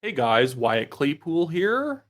Hey guys, Wyatt Claypool here.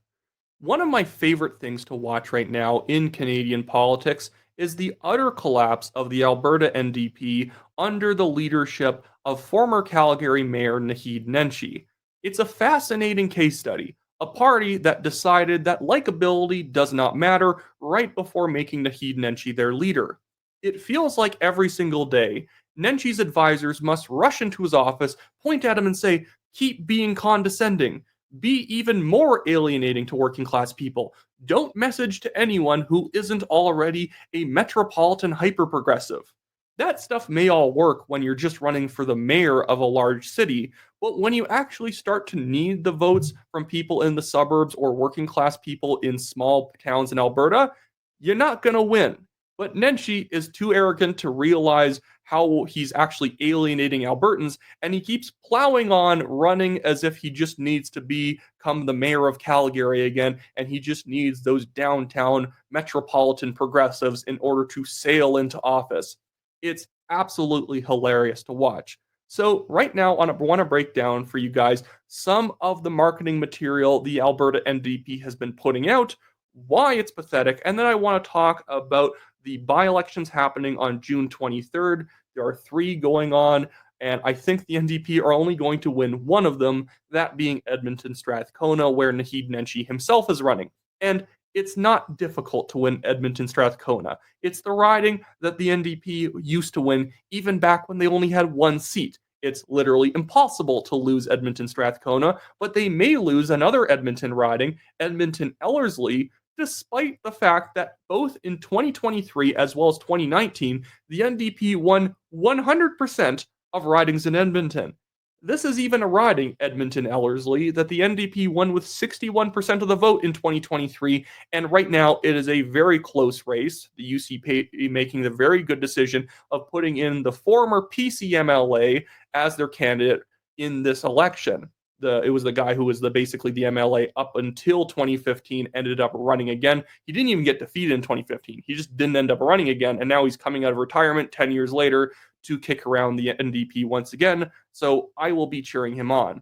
One of my favorite things to watch right now in Canadian politics is the utter collapse of the Alberta NDP under the leadership of former Calgary Mayor Naheed Nenshi. It's a fascinating case study, a party that decided that likability does not matter right before making Naheed Nenshi their leader. It feels like every single day, Nenshi's advisors must rush into his office, point at him, and say, "Keep being condescending. Be even more alienating to working class people. Don't message to anyone who isn't already a metropolitan hyper progressive." That stuff may all work when you're just running for the mayor of a large city, but when you actually start to need the votes from people in the suburbs or working class people in small towns in Alberta, you're not going to win. But Nenshi is too arrogant to realize how he's actually alienating Albertans, and he keeps plowing on, running as if he just needs to become the mayor of Calgary again, and he just needs those downtown metropolitan progressives in order to sail into office. It's absolutely hilarious to watch. So, right now, I want to break down for you guys some of the marketing material the Alberta NDP has been putting out, why it's pathetic, and then I want to talk about the by elections happening on June 23rd. There are three going on, and I think the NDP are only going to win one of them, that being Edmonton Strathcona, where Naheed Nenshi himself is running. And it's not difficult to win Edmonton Strathcona. It's the riding that the NDP used to win even back when they only had one seat. It's literally impossible to lose Edmonton Strathcona, but they may lose another Edmonton riding, Edmonton Ellerslie, despite the fact that both in 2023 as well as 2019, the NDP won 100% of ridings in Edmonton. This is even a riding, Edmonton Ellerslie, that the NDP won with 61% of the vote in 2023, and right now it is a very close race. The UCP making the very good decision of putting in the former PCMLA as their candidate in this election. It was the guy who was basically the MLA up until 2015, ended up running again. He didn't even get defeated in 2015. He just didn't end up running again, and now he's coming out of retirement 10 years later to kick around the NDP once again. So I will be cheering him on.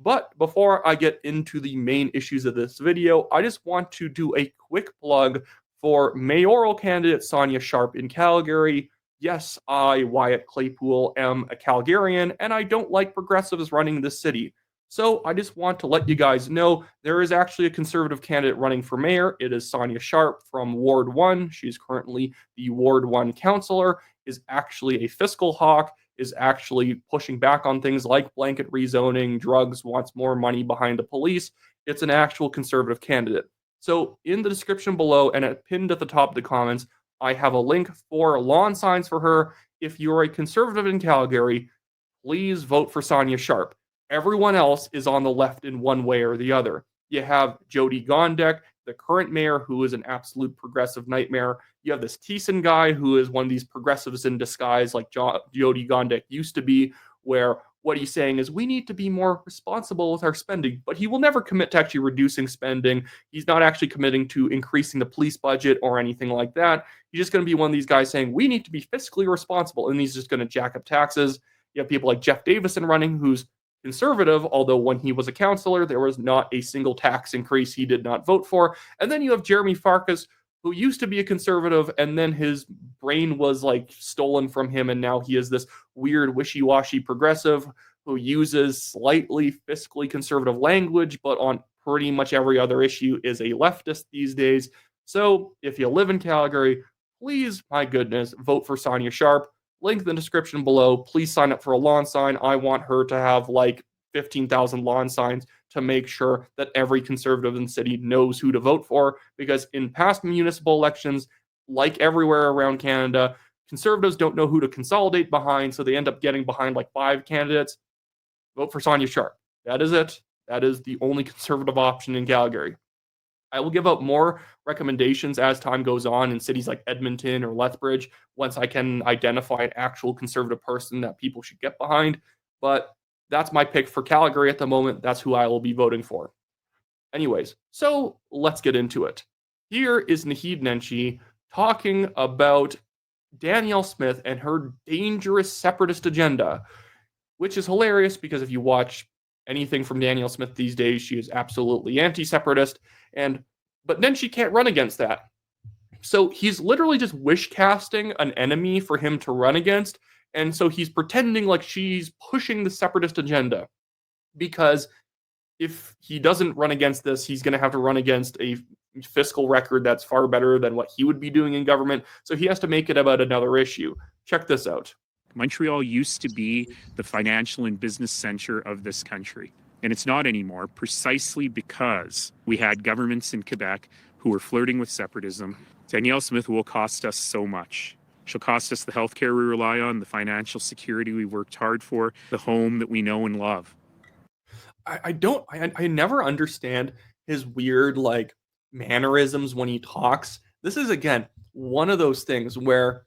But before I get into the main issues of this video, I just want to do a quick plug for mayoral candidate Sonia Sharp in Calgary. Yes, I, Wyatt Claypool, am a Calgarian, and I don't like progressives running this city. So I just want to let you guys know there is actually a conservative candidate running for mayor. It is Sonia Sharp from Ward 1. She's currently the Ward 1 councillor, is actually a fiscal hawk, is actually pushing back on things like blanket rezoning, drugs, wants more money behind the police. It's an actual conservative candidate. So in the description below and pinned at the top of the comments, I have a link for lawn signs for her. If you're a conservative in Calgary, please vote for Sonia Sharp. Everyone else is on the left in one way or the other. You have Jody Gondek, the current mayor, who is an absolute progressive nightmare. You have this Thiessen guy, who is one of these progressives in disguise, like Jody Gondek used to be, where what he's saying is we need to be more responsible with our spending, but he will never commit to actually reducing spending. He's not actually committing to increasing the police budget or anything like that. He's just going to be one of these guys saying we need to be fiscally responsible, and he's just going to jack up taxes. You have people like Jeff Davison running, who's conservative, although when he was a councillor, there was not a single tax increase he did not vote for. And then you have Jeremy Farkas, who used to be a conservative, and then his brain was like stolen from him, and now he is this weird, wishy-washy progressive who uses slightly fiscally conservative language, but on pretty much every other issue is a leftist these days. So if you live in Calgary, please, my goodness, vote for Sonia Sharp. Link in the description below. Please sign up for a lawn sign. I want her to have like 15,000 lawn signs to make sure that every conservative in the city knows who to vote for. Because in past municipal elections, like everywhere around Canada, conservatives don't know who to consolidate behind, so they end up getting behind like 5 candidates. Vote for Sonia Sharp. That is it. That is the only conservative option in Calgary. I will give out more recommendations as time goes on in cities like Edmonton or Lethbridge once I can identify an actual conservative person that people should get behind. But that's my pick for Calgary at the moment. That's who I will be voting for. Anyways, so let's get into it. Here is Naheed Nenshi talking about Danielle Smith and her dangerous separatist agenda, which is hilarious because if you watch anything from Danielle Smith these days. She is absolutely anti-separatist, but then she can't run against that. So he's literally just wish casting an enemy for him to run against, and so he's pretending like she's pushing the separatist agenda, because if he doesn't run against this, he's going to have to run against a fiscal record that's far better than what he would be doing in government. So he has to make it about another issue. Check this out. Montreal used to be the financial and business center of this country, and it's not anymore, precisely because we had governments in Quebec who were flirting with separatism. Danielle Smith will cost us so much. She'll cost us the healthcare we rely on, the financial security we worked hard for, the home that we know and love. I never understand his weird mannerisms when he talks. This is again one of those things where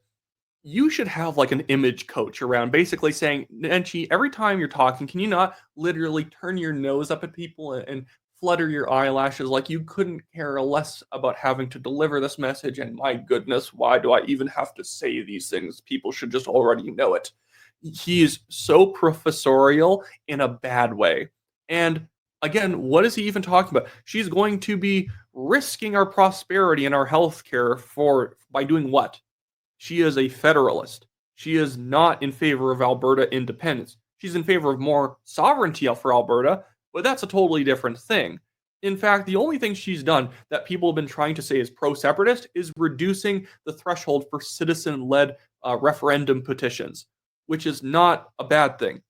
you should have an image coach around, basically saying, Nenshi, every time you're talking, can you not literally turn your nose up at people and flutter your eyelashes like you couldn't care less about having to deliver this message? And my goodness, why do I even have to say these things? People should just already know it. He is so professorial in a bad way. And again, what is he even talking about? She's going to be risking our prosperity and our health care by doing what? She is a federalist. She is not in favor of Alberta independence. She's in favor of more sovereignty for Alberta, but that's a totally different thing. In fact, the only thing she's done that people have been trying to say is pro-separatist is reducing the threshold for citizen-led referendum petitions, which is not a bad thing.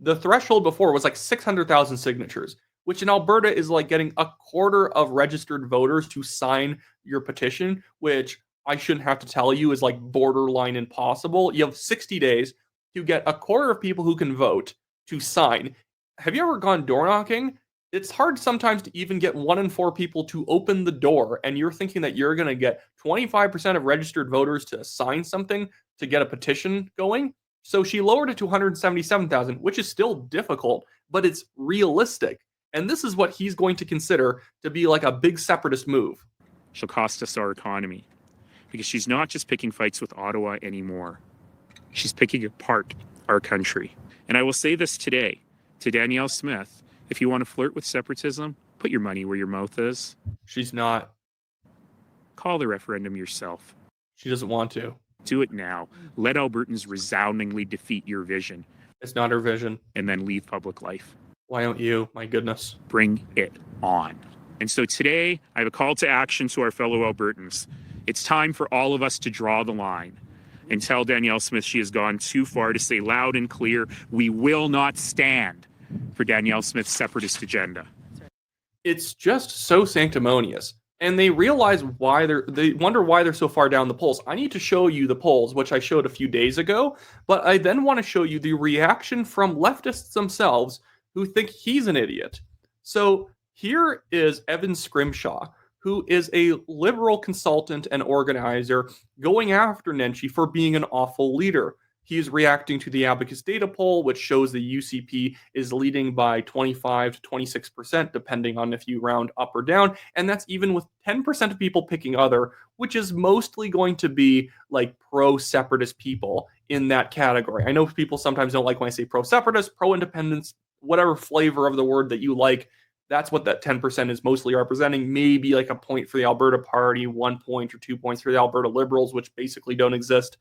The threshold before was 600,000 signatures, which in Alberta is getting a quarter of registered voters to sign your petition, which I shouldn't have to tell you is borderline impossible. You have 60 days to get a quarter of people who can vote to sign. Have you ever gone door knocking? It's hard sometimes to even get 1 in 4 people to open the door, and you're thinking that you're going to get 25% of registered voters to sign something to get a petition going. So she lowered it to 177,000, which is still difficult, but it's realistic. And this is what he's going to consider to be a big separatist move. She'll cost us our economy, because she's not just picking fights with Ottawa anymore. She's picking apart our country. And I will say this today to Danielle Smith: if you want to flirt with separatism, put your money where your mouth is. She's not. Call the referendum yourself. She doesn't want to. Do it now. Let Albertans resoundingly defeat your vision. It's not her vision. And then leave public life. Why don't you? My goodness. Bring it on. And so today, I have a call to action to our fellow Albertans. It's time for all of us to draw the line and tell Danielle Smith she has gone too far, to say loud and clear, we will not stand for Danielle Smith's separatist agenda. It's just so sanctimonious. And they realize they wonder why they're so far down the polls. I need to show you the polls, which I showed a few days ago, but I then want to show you the reaction from leftists themselves who think he's an idiot. So here is Evan Scrimshaw, who is a liberal consultant and organizer going after Nenshi for being an awful leader. He's reacting to the Abacus data poll, which shows the UCP is leading by 25 to 26%, depending on if you round up or down. And that's even with 10% of people picking other, which is mostly going to be pro-separatist people in that category. I know people sometimes don't like when I say pro-separatist, pro-independence, whatever flavor of the word that you like. That's what that 10% is mostly representing. Maybe a point for the Alberta Party, 1 point or 2 points for the Alberta Liberals, which basically don't exist.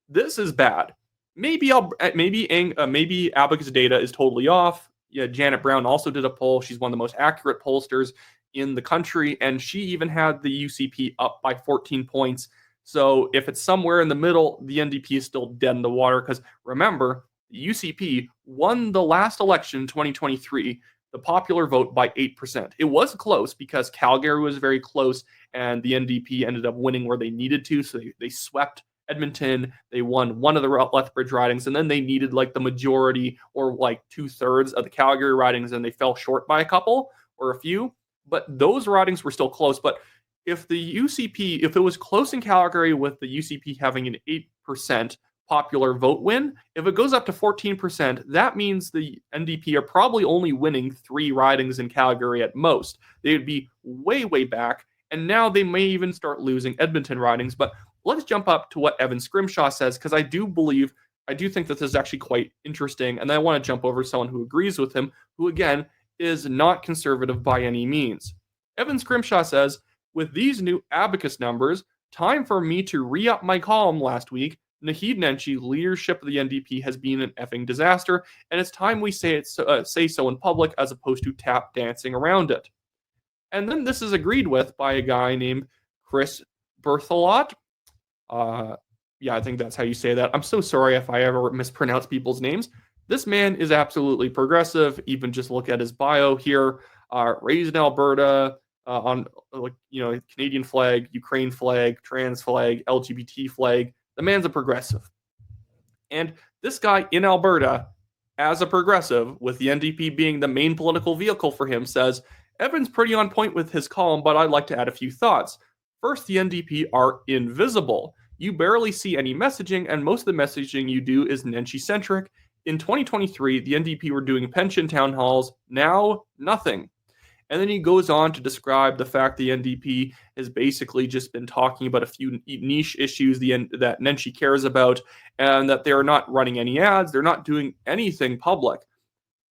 This is bad. Maybe Abacus data is totally off. Yeah, Janet Brown also did a poll. She's one of the most accurate pollsters in the country, and she even had the UCP up by 14 points. So if it's somewhere in the middle, the NDP is still dead in the water, because remember, the UCP won the last election in 2023, the popular vote, by 8%. It was close because Calgary was very close, and the NDP ended up winning where they needed to, so they swept Edmonton. They won one of the Lethbridge ridings, and then they needed the majority or 2/3 of the Calgary ridings, and they fell short by a couple or a few. But those ridings were still close. But if it was close in Calgary with the UCP having an 8% popular vote win, if it goes up to 14%, that means the NDP are probably only winning 3 ridings in Calgary at most. They would be way, way back, and now they may even start losing Edmonton ridings. But let's jump up to what Evan Scrimshaw says, because I do believe I do think that this is actually quite interesting, and I want to jump over to someone who agrees with him, who again is not conservative by any means. Evan Scrimshaw says, with these new abacus numbers, time for me to re-up my column last week. Naheed Nenshi, leadership of the NDP has been an effing disaster, and it's time we say so in public as opposed to tap dancing around it. And then this is agreed with by a guy named Chris Berthelot. Yeah, I think that's how you say that. I'm so sorry if I ever mispronounce people's names. This man is absolutely progressive. Even just look at his bio here. Raised in Alberta, on Canadian flag, Ukraine flag, trans flag, LGBT flag. The man's a progressive. And this guy in Alberta, as a progressive, with the NDP being the main political vehicle for him, says, Evan's pretty on point with his column, but I'd like to add a few thoughts. First, the NDP are invisible. You barely see any messaging, and most of the messaging you do is Nenshi-centric. In 2023, the NDP were doing pension town halls. Now, nothing. And then he goes on to describe the fact the NDP has basically just been talking about a few niche issues that Nenshi cares about, and that they're not running any ads. They're not doing anything public.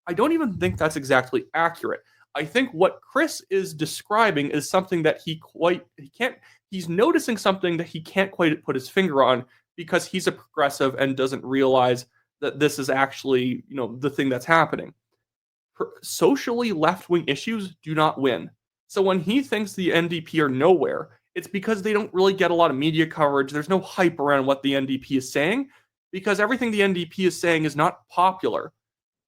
I don't even think that's exactly accurate. I think what Chris is describing is something that he's noticing something that he can't quite put his finger on because he's a progressive and doesn't realize that this is actually, the thing that's happening. Socially left-wing issues do not win. So when he thinks the NDP are nowhere, it's because they don't really get a lot of media coverage. There's no hype around what the NDP is saying because everything the NDP is saying is not popular.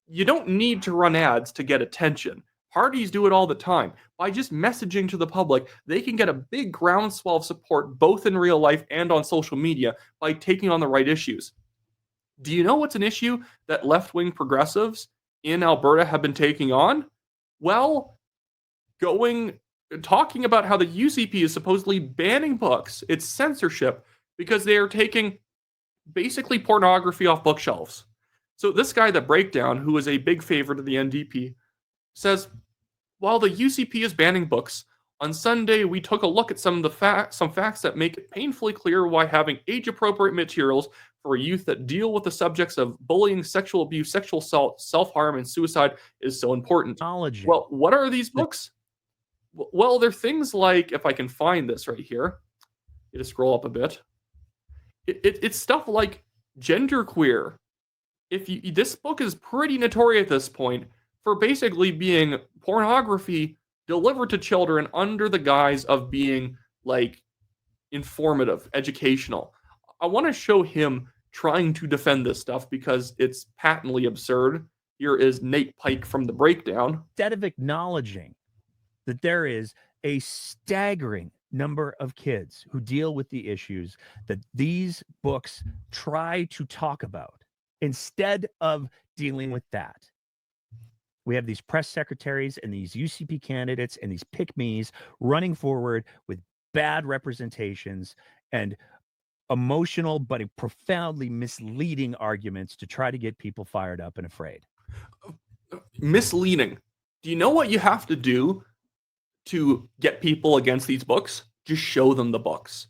You don't need to run ads to get attention. Parties do it all the time. By just messaging to the public, they can get a big groundswell of support both in real life and on social media by taking on the right issues. Do you know what's an issue that left-wing progressives in Alberta have been taking on? Well, talking about how the UCP is supposedly banning books. It's censorship because they are taking basically pornography off bookshelves. So this guy, The Breakdown, who is a big favorite of the NDP, says, while the UCP is banning books, on Sunday we took a look at some facts that make it painfully clear why having age-appropriate materials for youth that deal with the subjects of bullying, sexual abuse, sexual assault, self-harm, and suicide is so important. Well, what are these books? Well, they're things like, if I can find this right here, you just scroll up a bit. It's stuff like genderqueer. This book is pretty notorious at this point for basically being pornography delivered to children under the guise of being informative, educational. I want to show him trying to defend this stuff because it's patently absurd. Here is Nate Pike from The Breakdown. Instead of acknowledging that there is a staggering number of kids who deal with the issues that these books try to talk about, instead of dealing with that, we have these press secretaries and these UCP candidates and these pick-me's running forward with bad representations and emotional but profoundly misleading arguments to try to get people fired up and afraid. Misleading. Do you know what you have to do to get people against these books? Just show them the books.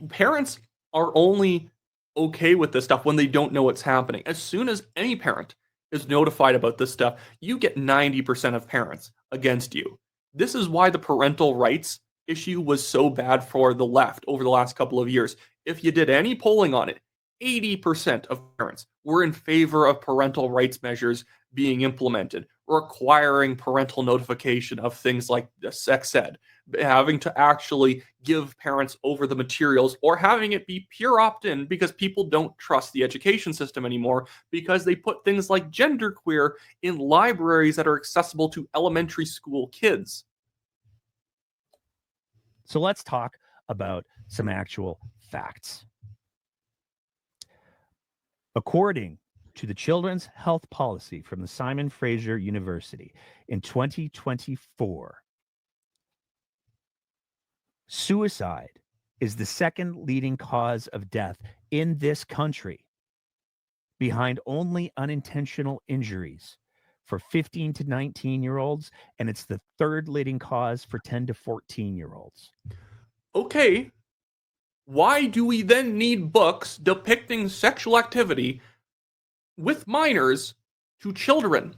Parents are only okay with this stuff when they don't know what's happening. As soon as any parent is notified about this stuff, you get 90% of parents against you. This is why the parental rights issue was so bad for the left over the last couple of years. If you did any polling on it, 80% of parents were in favor of parental rights measures being implemented, requiring parental notification of things like the sex ed, having to actually give parents over the materials, or having it be pure opt-in because people don't trust the education system anymore because they put things like genderqueer in libraries that are accessible to elementary school kids. So let's talk about some actual facts. According to the Children's Health Policy from the Simon Fraser University in 2024, suicide is the second leading cause of death in this country, behind only unintentional injuries for 15 to 19-year-olds, and it's the third leading cause for 10 to 14-year-olds. Okay, why do we then need books depicting sexual activity with minors to children.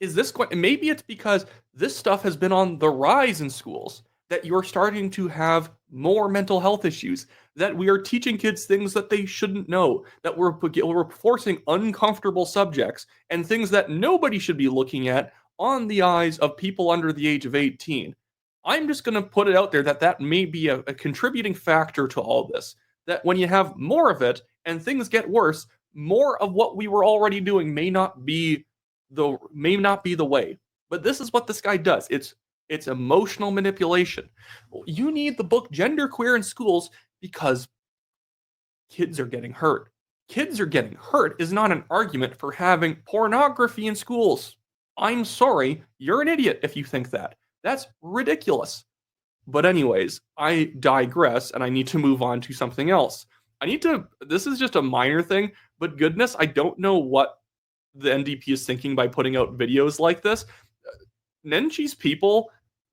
Is this going? Maybe it's because this stuff has been on the rise in schools that you're starting to have more mental health issues, that we are teaching kids things that they shouldn't know, that we're forcing uncomfortable subjects and things that nobody should be looking at on the eyes of people under the age of 18. I'm just going to put it out there that that may be a contributing factor to all this. That when you have more of it and things get worse, more of what we were already doing may not be the way. But this is what this guy does. It's emotional manipulation. You need the book Genderqueer in Schools because kids are getting hurt. Kids are getting hurt is not an argument for having pornography in schools. I'm sorry, you're an idiot if you think that. That's ridiculous. But anyways, I digress and I need to move on to something else. This is just a minor thing, but goodness, I don't know what the NDP is thinking by putting out videos like this. Nenshi's people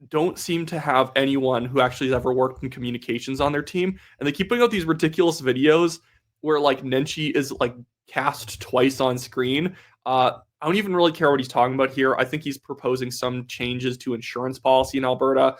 don't seem to have anyone who actually has ever worked in communications on their team, and they keep putting out these ridiculous videos where like Nenshi is like cast twice on screen. I don't even really care what he's talking about here. I think he's proposing some changes to insurance policy in Alberta.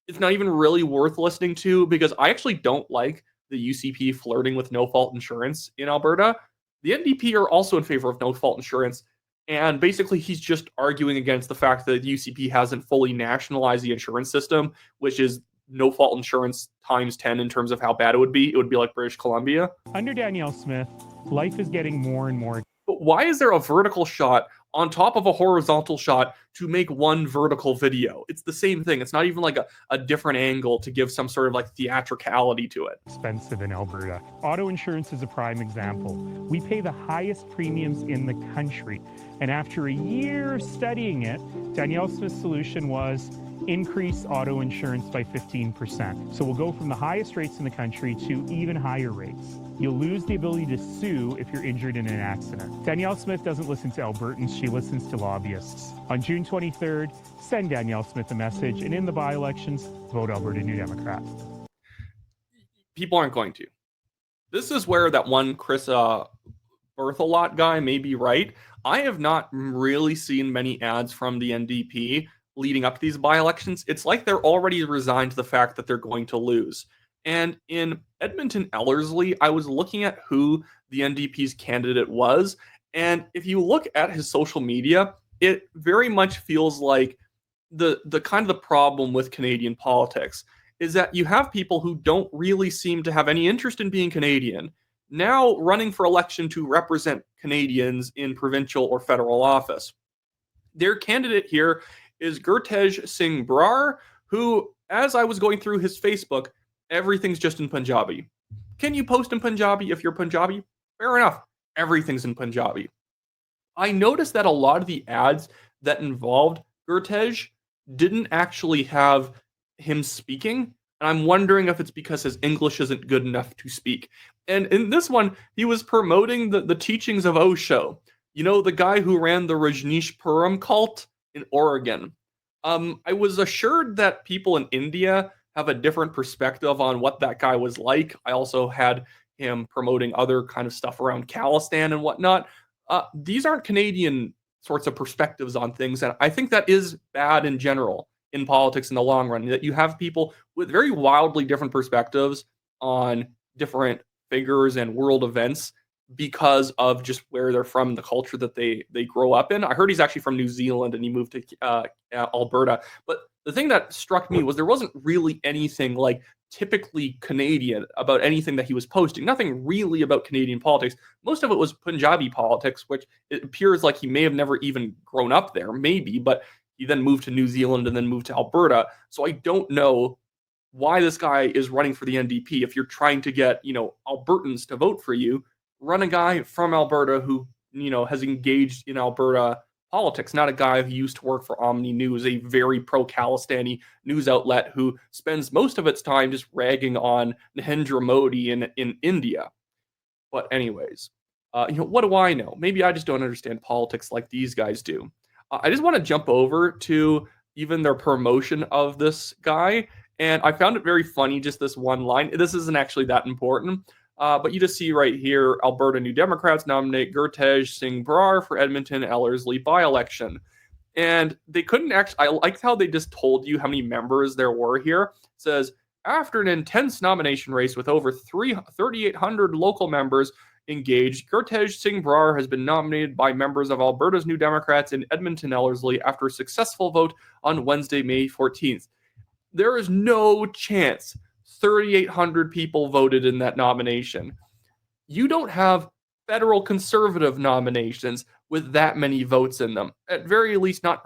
It's not even really worth listening to because I actually don't like the UCP flirting with no-fault insurance in Alberta. The NDP are also in favor of no-fault insurance, and basically he's just arguing against the fact that the UCP hasn't fully nationalized the insurance system, which is no-fault insurance times 10 in terms of how bad it would be. It would be like British Columbia. Under Danielle Smith, life is getting more and more. But why is there a vertical shot on top of a horizontal shot to make one vertical video? It's the same thing. It's not even like a different angle to give some sort of like theatricality to it. Expensive in Alberta. Auto insurance is a prime example. We pay the highest premiums in the country. And after a year studying it, Danielle Smith's solution was increase auto insurance by 15%. So we'll go from the highest rates in the country to even higher rates. You'll lose the ability to sue if you're injured in an accident. Danielle Smith doesn't listen to Albertans, she listens to lobbyists. On June 23rd, send Danielle Smith a message, and in the by-elections, vote Alberta New Democrat. People aren't going to. This is where that one Chris Berthelot guy may be right. I have not really seen many ads from the NDP leading up to these by-elections. It's like they're already resigned to the fact that they're going to lose. And in Edmonton Ellerslie, I was looking at who the NDP's candidate was. And if you look at his social media, it very much feels like the kind of the problem with Canadian politics is that you have people who don't really seem to have any interest in being Canadian now running for election to represent Canadians in provincial or federal office. Their candidate here is Gurtej Singh Brar, who, as I was going through his Facebook, everything's just in Punjabi. Can you post in Punjabi if you're Punjabi? Fair enough. Everything's in Punjabi. I noticed that a lot of the ads that involved Gurtej didn't actually have him speaking, and I'm wondering if it's because his English isn't good enough to speak. And in this one, he was promoting the teachings of Osho. You know, the guy who ran the Rajneeshpuram cult in Oregon. I was assured that people in India have a different perspective on what that guy was like. I also had him promoting other kind of stuff around Khalistan and whatnot. These aren't Canadian sorts of perspectives on things, and I think that is bad in general in politics in the long run, that you have people with very wildly different perspectives on different figures and world events because of just where they're from, the culture that they grow up in. I heard he's actually from New Zealand and he moved to Alberta. But the thing that struck me was there wasn't really anything like typically Canadian about anything that he was posting. Nothing really about Canadian politics. Most of it was Punjabi politics, which it appears like he may have never even grown up there, maybe, but he then moved to New Zealand and then moved to Alberta. So I don't know why this guy is running for the NDP. If you're trying to get, Albertans to vote for you, run a guy from Alberta who, has engaged in Alberta politics, not a guy who used to work for Omni News, a very pro-Khalistani news outlet who spends most of its time just ragging on Narendra Modi in India. But anyways, what do I know? Maybe I just don't understand politics like these guys do. I just want to jump over to even their promotion of this guy, and I found it very funny, just this one line. This isn't actually that important. But you just see right here, Alberta New Democrats nominate Gurtej Singh Brar for Edmonton Ellerslie by-election. And they couldn't actually, I liked how they just told you how many members there were here. It says, after an intense nomination race with over 3,800 local members engaged, Gurtej Singh Brar has been nominated by members of Alberta's New Democrats in Edmonton Ellerslie after a successful vote on Wednesday, May 14th. There is no chance 3,800 people voted in that nomination. You don't have federal conservative nominations with that many votes in them. At very least, not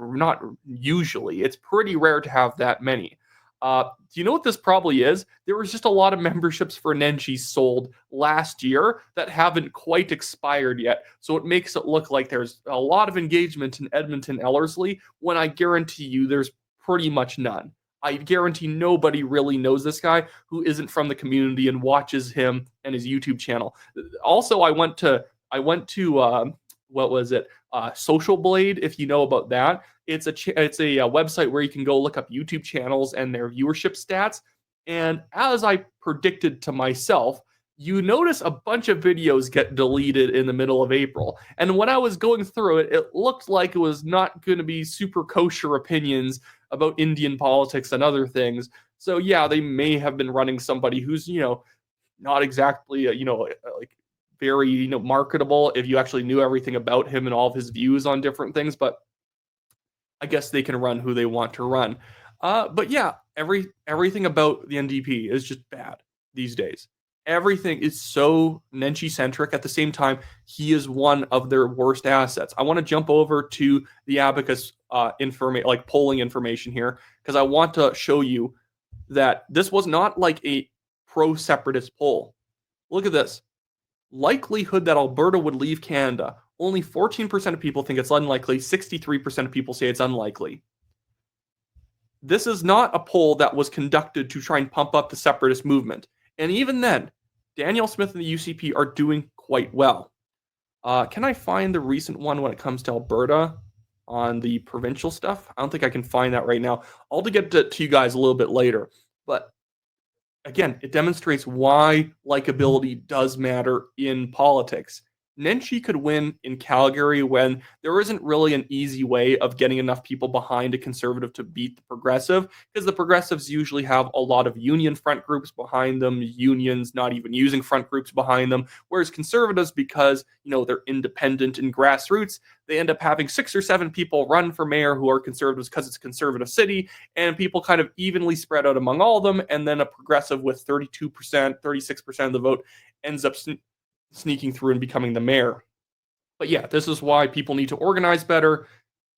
usually. It's pretty rare to have that many. Do you know what this probably is? There was just a lot of memberships for Nenshi sold last year that haven't quite expired yet. So it makes it look like there's a lot of engagement in Edmonton Ellerslie when I guarantee you there's pretty much none. I guarantee nobody really knows this guy who isn't from the community and watches him and his YouTube channel. Also, I went to what was it? Social Blade, if you know about that. It's a website where you can go look up YouTube channels and their viewership stats. And as I predicted to myself, you notice a bunch of videos get deleted in the middle of April. And when I was going through it, it looked like it was not going to be super kosher opinions about Indian politics and other things. So yeah, they may have been running somebody who's, not exactly, like very, marketable if you actually knew everything about him and all of his views on different things. But I guess they can run who they want to run. But yeah, everything about the NDP is just bad these days. Everything is so Nenshi-centric. At the same time, he is one of their worst assets. I want to jump over to the Abacus polling information here, because I want to show you that this was not like a pro-separatist poll. Look at this. Likelihood that Alberta would leave Canada. Only 14% of people think it's unlikely. 63% of people say it's unlikely. This is not a poll that was conducted to try and pump up the separatist movement. And even then, Danielle Smith and the UCP are doing quite well. Can I find the recent one when it comes to Alberta on the provincial stuff? I don't think I can find that right now. I'll get to you guys a little bit later. But again, it demonstrates why likability does matter in politics. Nenshi could win in Calgary when there isn't really an easy way of getting enough people behind a conservative to beat the progressive, because the progressives usually have a lot of union front groups behind them, unions not even using front groups behind them, whereas conservatives, because they're independent and grassroots, they end up having 6 or 7 people run for mayor who are conservatives because it's a conservative city, and people kind of evenly spread out among all of them, and then a progressive with 32%, 36% of the vote ends up sneaking through and becoming the mayor. But yeah, this is why people need to organize better.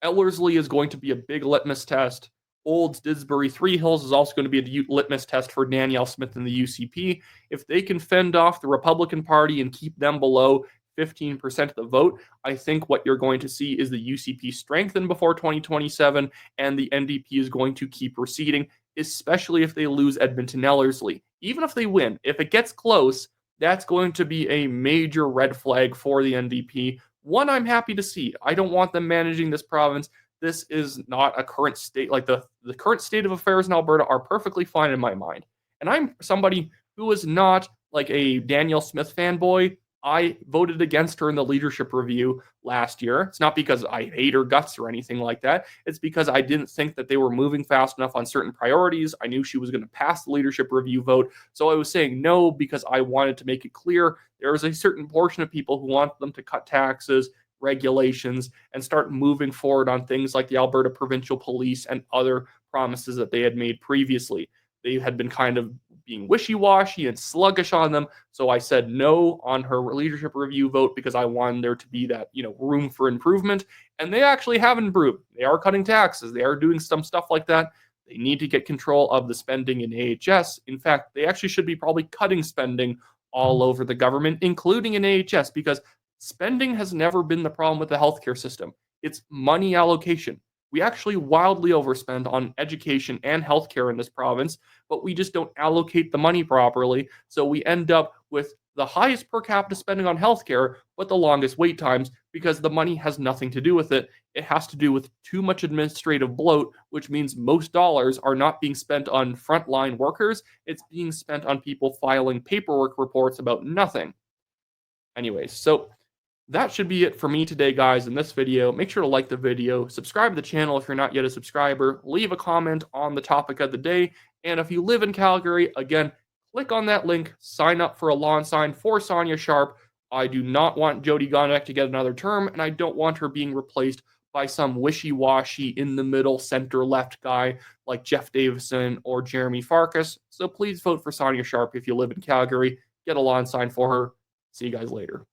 Ellerslie is going to be a big litmus test. Olds, Didsbury, Three Hills is also going to be a litmus test for Danielle Smith and the UCP. If they can fend off the Republican Party and keep them below 15% of the vote, I think what you're going to see is the UCP strengthen before 2027, and the NDP is going to keep receding, especially if they lose Edmonton Ellerslie. Even if they win, if it gets close, that's going to be a major red flag for the NDP. One I'm happy to see. I don't want them managing this province. This is not a current state. Like the current state of affairs in Alberta are perfectly fine in my mind. And I'm somebody who is not like a Danielle Smith fanboy. I voted against her in the leadership review last year. It's not because I hate her guts or anything like that. It's because I didn't think that they were moving fast enough on certain priorities. I knew she was going to pass the leadership review vote. So I was saying no because I wanted to make it clear there is a certain portion of people who want them to cut taxes, regulations, and start moving forward on things like the Alberta Provincial Police and other promises that they had made previously. They had been kind of being wishy-washy and sluggish on them. So I said no on her leadership review vote because I wanted there to be that, room for improvement. And they actually have improved. They are cutting taxes. They are doing some stuff like that. They need to get control of the spending in AHS. In fact, they actually should be probably cutting spending all over the government, including in AHS, because spending has never been the problem with the healthcare system. It's money allocation. We actually wildly overspend on education and healthcare in this province, but we just don't allocate the money properly. So we end up with the highest per capita spending on healthcare, but the longest wait times because the money has nothing to do with it. It has to do with too much administrative bloat, which means most dollars are not being spent on frontline workers. It's being spent on people filing paperwork reports about nothing. Anyways, so that should be it for me today, guys, in this video. Make sure to like the video, subscribe to the channel if you're not yet a subscriber, leave a comment on the topic of the day, and if you live in Calgary, again, click on that link, sign up for a lawn sign for Sonia Sharp. I do not want Jody Gonek to get another term, and I don't want her being replaced by some wishy-washy, in-the-middle, center-left guy like Jeff Davison or Jeremy Farkas. So please vote for Sonia Sharp if you live in Calgary. Get a lawn sign for her. See you guys later.